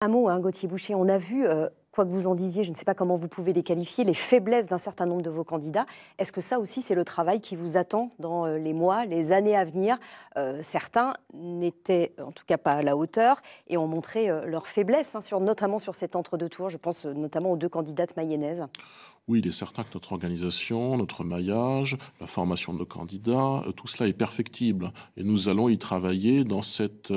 Un mot, hein, Gauthier Boucher, on a vu, quoi que vous en disiez, je ne sais pas comment vous pouvez les qualifier, les faiblesses d'un certain nombre de vos candidats. Est-ce que ça aussi, c'est le travail qui vous attend dans les mois, les années à venir? Certains n'étaient en tout cas pas à la hauteur et ont montré leurs faiblesses, hein, notamment sur cet entre-deux-tours. Je pense notamment aux deux candidates mayennaises. Oui, il est certain que notre organisation, notre maillage, la formation de nos candidats, tout cela est perfectible. Et nous allons y travailler dans cette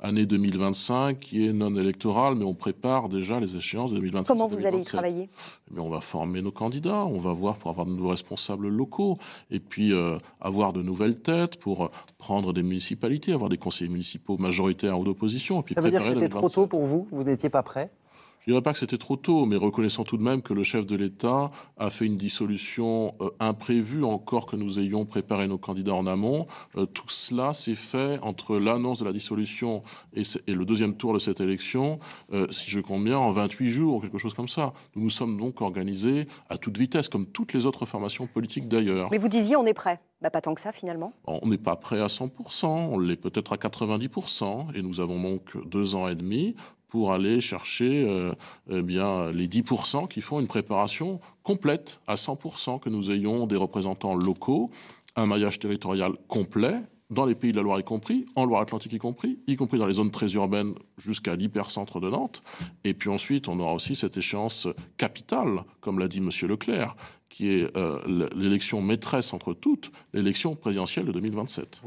année 2025 qui est non électorale, mais on prépare déjà les échéances de 2026 Comment et vous allez y 2027. travailler? Mais on va former nos candidats, on va voir pour avoir de nouveaux responsables locaux, et puis avoir de nouvelles têtes pour prendre des municipalités, avoir des conseillers municipaux majoritaires ou d'opposition, et puis Ça veut dire que préparer c'était trop tôt 2027. pour vous? Vous n'étiez pas prêt? Je ne dirais pas que c'était trop tôt, mais reconnaissons tout de même que le chef de l'État a fait une dissolution imprévue, encore que nous ayons préparé nos candidats en amont. Tout cela s'est fait entre l'annonce de la dissolution et le deuxième tour de cette élection, si je compte bien, en 28 jours ou quelque chose comme ça. Nous nous sommes donc organisés à toute vitesse, comme toutes les autres formations politiques d'ailleurs. Mais vous disiez, on est prêt. Bah, pas tant que ça, finalement. On n'est pas prêt à 100%, on l'est peut-être à 90%, et nous avons donc 2 ans et demi pour aller chercher eh bien, les 10% qui font une préparation complète à 100%, que nous ayons des représentants locaux, un maillage territorial complet, dans les pays de la Loire y compris, en Loire-Atlantique y compris dans les zones très urbaines jusqu'à l'hypercentre de Nantes. Et puis ensuite, on aura aussi cette échéance capitale, comme l'a dit M. Leclerc, qui est l'élection maîtresse entre toutes, l'élection présidentielle de 2027.